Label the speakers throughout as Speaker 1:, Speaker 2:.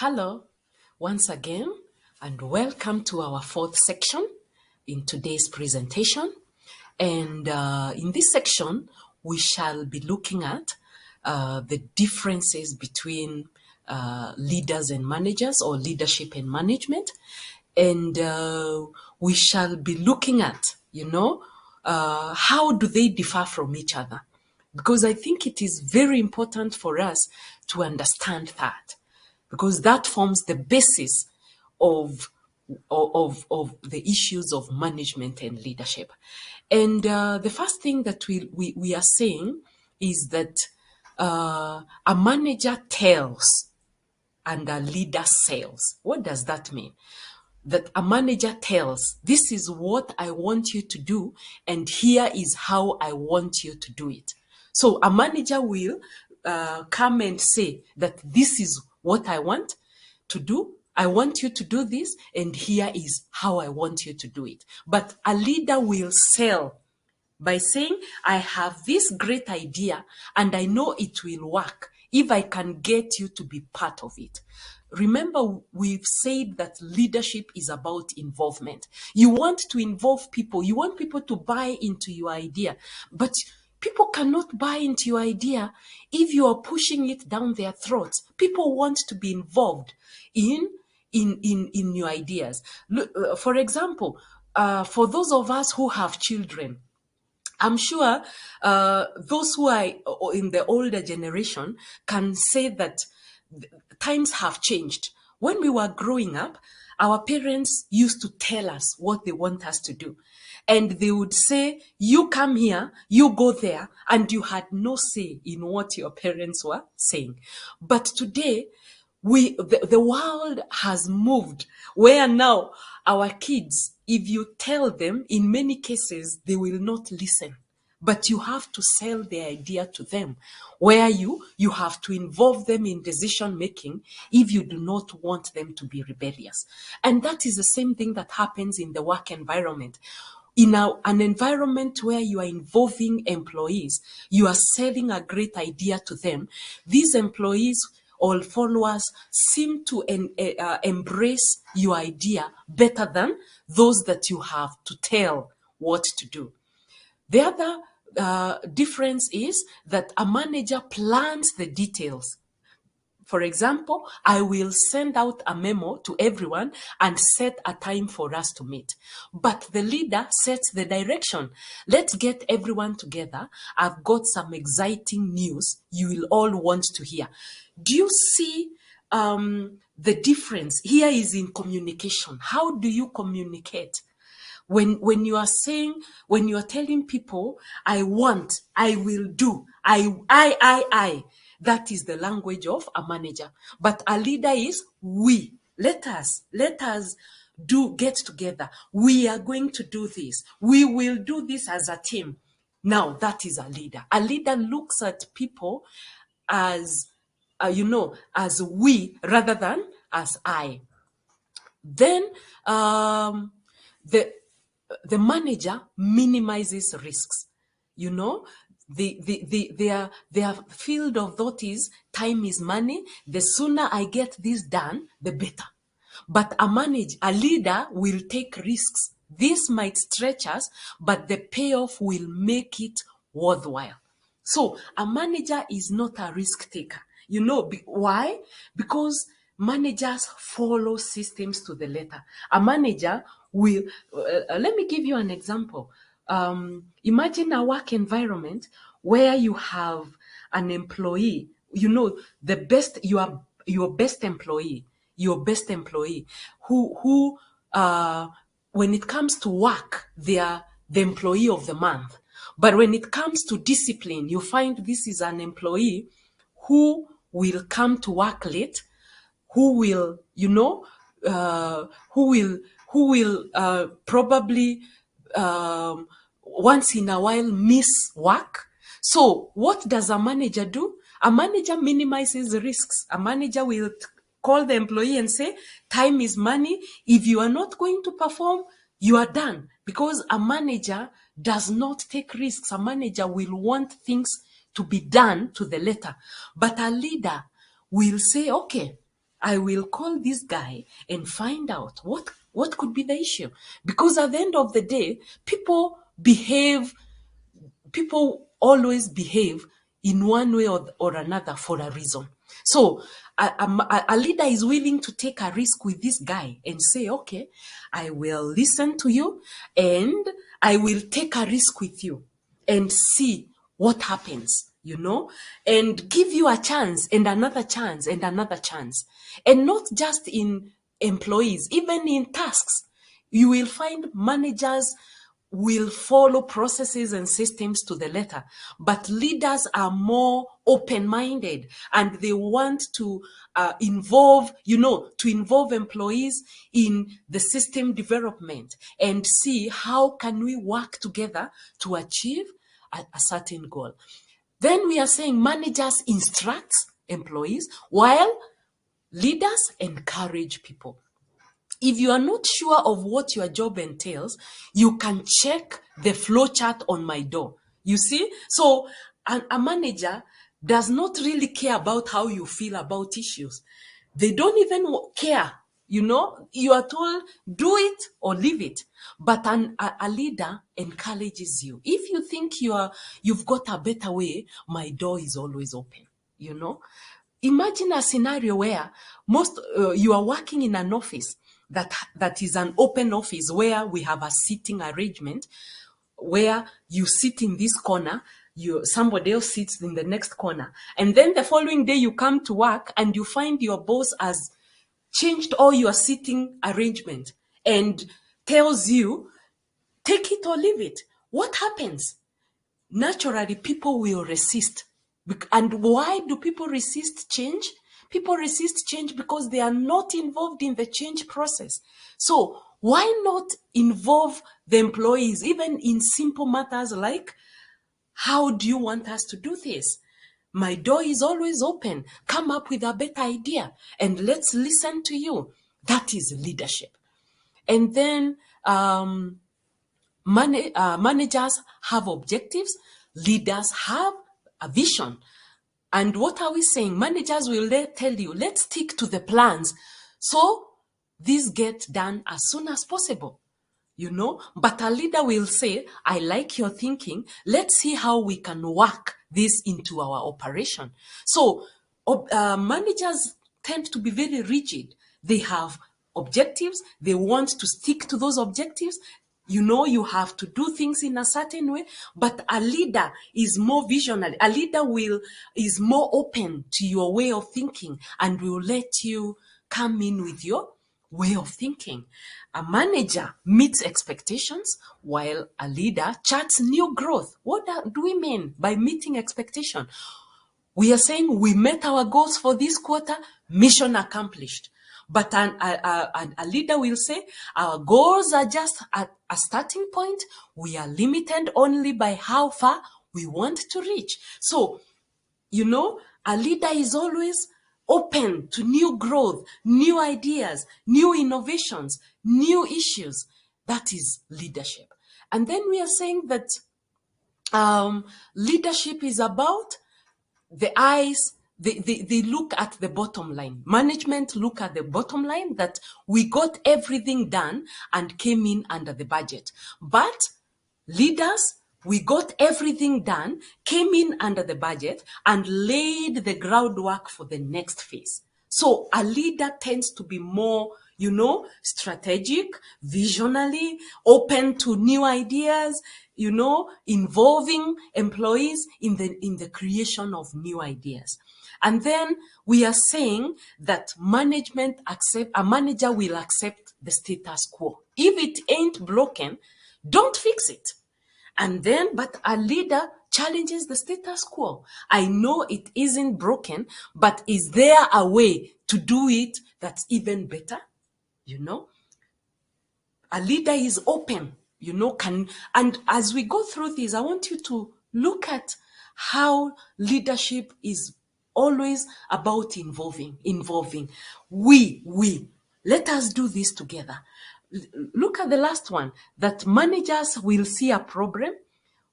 Speaker 1: Hello, once again, and welcome to our fourth section in today's presentation. And in this section, we shall be looking at the differences between leaders and managers, or leadership and management. And we shall be looking at, how do they differ from each other? Because I think it is very important for us to understand that, because that forms the basis of the issues of management and leadership. And the first thing that we are saying is that a manager tells and a leader sells. What does that mean? That a manager tells, this is what I want you to do, and here is how I want you to do it. So a manager will come and say that this is what I want to do. I want you to do this, and here is how I want you to do it. But a leader will sell by saying, I have this great idea and I know it will work if I can get you to be part of it. Remember, we've said that leadership is about involvement. You want to involve people. You want people to buy into your idea. But people cannot buy into your idea if you are pushing it down their throats. People want to be involved in your ideas. Look, for example, for those of us who have children, I'm sure those who are in the older generation can say that times have changed. When we were growing up, our parents used to tell us what they want us to do. And they would say, you come here, you go there, and you had no say in what your parents were saying. But today, the world has moved where now our kids, if you tell them, in many cases, they will not listen. But you have to sell the idea to them, where you have to involve them in decision making if you do not want them to be rebellious. And that is the same thing that happens in the work environment. In an environment where you are involving employees, you are selling a great idea to them. These employees or followers seem to embrace your idea better than those that you have to tell what to do. The other difference is that a manager plans the details. For example, I will send out a memo to everyone and set a time for us to meet. But the leader sets the direction. Let's get everyone together. I've got some exciting news you will all want to hear. Do you see the difference? Here is in communication. How do you communicate? When you are saying, when you are telling people, I want, I will do, I, that is the language of a manager. But a leader is we. Let us get together. We are going to do this. We will do this as a team. Now that is a leader. A leader looks at people as, as we rather than as I. Then the manager minimizes risks. Their field of thought is time is money. The sooner I get this done, the better. But a leader will take risks. This might stretch us, but the payoff will make it worthwhile. So a manager is not a risk taker. Why? Because managers follow systems to the letter. A manager will, let me give you an example. Imagine a work environment where you have an employee, the best, your best employee who when it comes to work, they are the employee of the month. But when it comes to discipline, you find this is an employee who will come to work late, who will, who will probably once in a while miss work. So what does a manager do? A manager minimizes risks. A manager will call the employee and say, time is money. If you are not going to perform, you are done. Because a manager does not take risks. A manager will want things to be done to the letter. But a leader will say, okay, I will call this guy and find out what could be the issue. Because at the end of the day, people always behave in one way or another for a reason. So a leader is willing to take a risk with this guy and say, okay, I will listen to you and I will take a risk with you and see what happens, and give you a chance and another chance and another chance. And not just in employees, even in tasks. You will find managers will follow processes and systems to the letter, but leaders are more open-minded and they want to involve employees in the system development and see how can we work together to achieve a certain goal. Then we are saying managers instruct employees while leaders encourage people. If you are not sure of what your job entails, you can check the flow chart on my door. You see? So a manager does not really care about how you feel about issues. They don't even care. You are told, do it or leave it. But a leader encourages you. If you think you've got a better way, my door is always open. Imagine a scenario where you are working in an office that is an open office where we have a seating arrangement where you sit in this corner, somebody else sits in the next corner, and then the following day you come to work and you find your boss has changed all your seating arrangement and tells you, take it or leave it. What happens? Naturally, people will resist. And why do people resist change? People resist change because they are not involved in the change process. So why not involve the employees, even in simple matters like, how do you want us to do this? My door is always open. Come up with a better idea and let's listen to you. That is leadership. And then managers have objectives. Leaders have a vision. And what are we saying? Managers will tell you, let's stick to the plans so this gets done as soon as possible. But a leader will say, I like your thinking. Let's see how we can work this into our operation. So managers tend to be very rigid. They have objectives. They want to stick to those objectives. You have to do things in a certain way, but a leader is more visionary. A leader is more open to your way of thinking and will let you come in with your way of thinking. A manager meets expectations while a leader charts new growth. What do we mean by meeting expectation? We are saying we met our goals for this quarter, mission accomplished. But a leader will say, our goals are just at a starting point. We are limited only by how far we want to reach. So, a leader is always open to new growth, new ideas, new innovations, new issues. That is leadership. And then we are saying that leadership is about the eyes. They look at the bottom line. Management look at the bottom line, that we got everything done and came in under the budget. But leaders, we got everything done, came in under the budget, and laid the groundwork for the next phase. So a leader tends to be more, strategic, visionary, open to new ideas, involving employees in the creation of new ideas. And then we are saying that a manager will accept the status quo. If it ain't broken, don't fix it. And then, but a leader challenges the status quo. I know it isn't broken, but is there a way to do it that's even better? A leader is open, and as we go through this, I want you to look at how leadership is always about involving. Let us do this together. Look at the last one, that managers will see a problem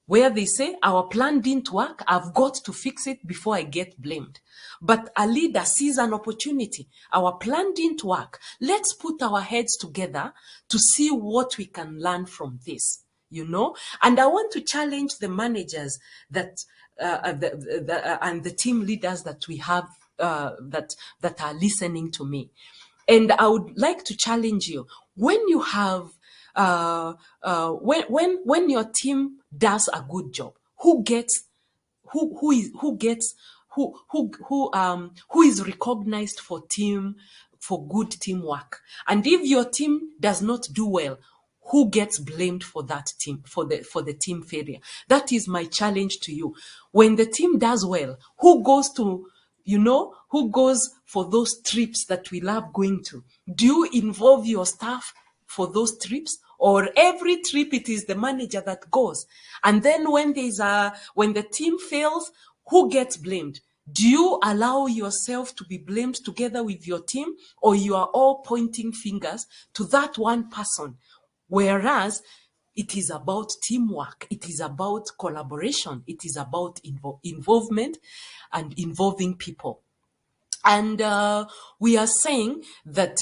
Speaker 1: where they say, our plan didn't work, I've got to fix it before I get blamed. But a leader sees an opportunity. Our plan didn't work. Let's put our heads together to see what we can learn from this, you know? And I want to challenge the managers that and the team leaders that we have that are listening to me. And I would like to challenge you, when you have when your team does a good job, who is recognized for good teamwork? And if your team does not do well, who gets blamed for that team, for the team failure? That is my challenge to you. When the team does well, who goes for those trips that we love going to? Do you involve your staff for those trips? Or every trip it is the manager that goes? And then when the team fails, who gets blamed? Do you allow yourself to be blamed together with your team, or you are all pointing fingers to that one person? Whereas it is about teamwork, it is about collaboration, it is about involvement and involving people. And we are saying that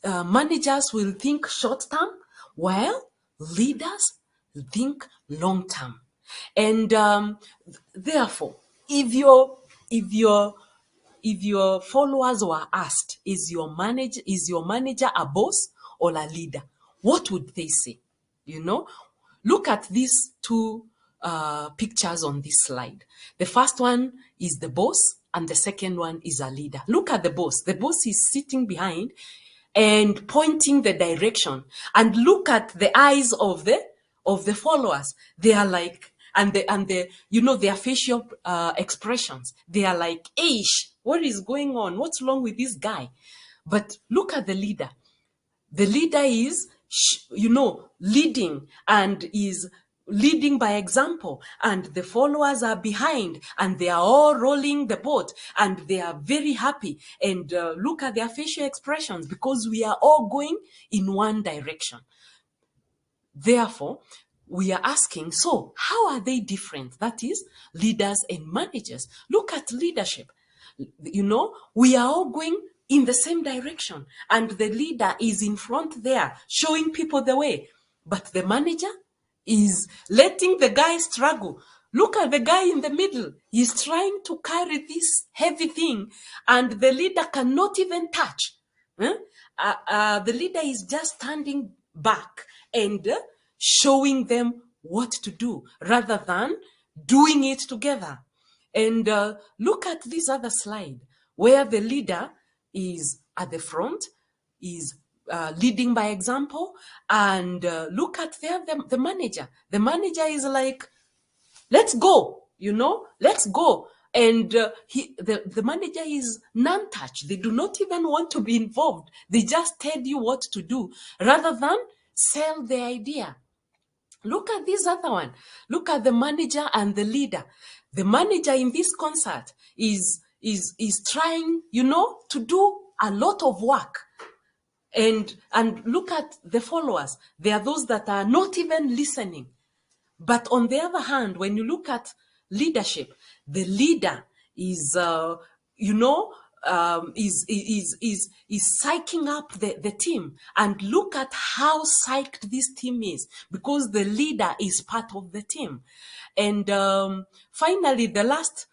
Speaker 1: managers will think short term, while leaders think long term. And therefore, if your followers were asked, is your manager a boss or a leader, what would they say? You know, look at these two pictures on this slide. The first one is the boss, and the second one is a leader. Look at the boss. The boss is sitting behind and pointing the direction. And look at the eyes of the followers. They are like, and their facial expressions. They are like, "Ish, what is going on? What's wrong with this guy?" But look at the leader. The leader is, leading, and is leading by example, and the followers are behind, and they are all rolling the boat, and they are very happy. And look at their facial expressions, because we are all going in one direction. Therefore, we are asking, so how are they different? That is, leaders and managers. Look at leadership. We are all going in the same direction, and the leader is in front there showing people the way, but the manager is letting the guy struggle. Look at the guy in the middle. He's trying to carry this heavy thing, and the leader cannot even touch. The leader is just standing back and showing them what to do rather than doing it together. And look at this other slide where the leader is at the front, is leading by example, and look at the manager. The manager is like, let's go, let's go. And the manager is non-touch. They do not even want to be involved. They just tell you what to do rather than sell the idea. Look at this other one. Look at the manager and the leader. The manager in this concert is trying, to do a lot of work. And look at the followers. They are those that are not even listening. But on the other hand, when you look at leadership, the leader is, is psyching up the team. And look at how psyched this team is, because the leader is part of the team. And finally, the last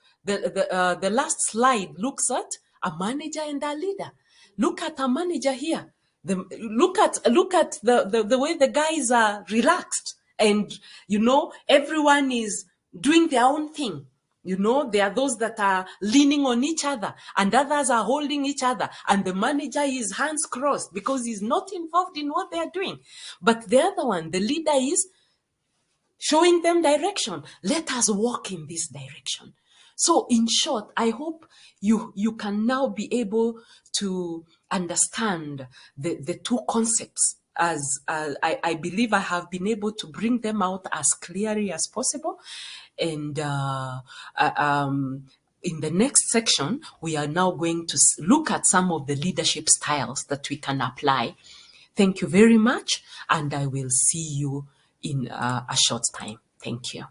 Speaker 1: slide looks at a manager and a leader. Look at a manager here. Look at the way the guys are relaxed, and everyone is doing their own thing. There are those that are leaning on each other, and others are holding each other, and the manager is hands crossed because he's not involved in what they are doing. But the other one, the leader, is showing them direction. Let us walk in this direction. So in short, I hope you can now be able to understand the two concepts, as I believe I have been able to bring them out as clearly as possible. And in the next section, we are now going to look at some of the leadership styles that we can apply. Thank you very much, and I will see you in a short time. Thank you.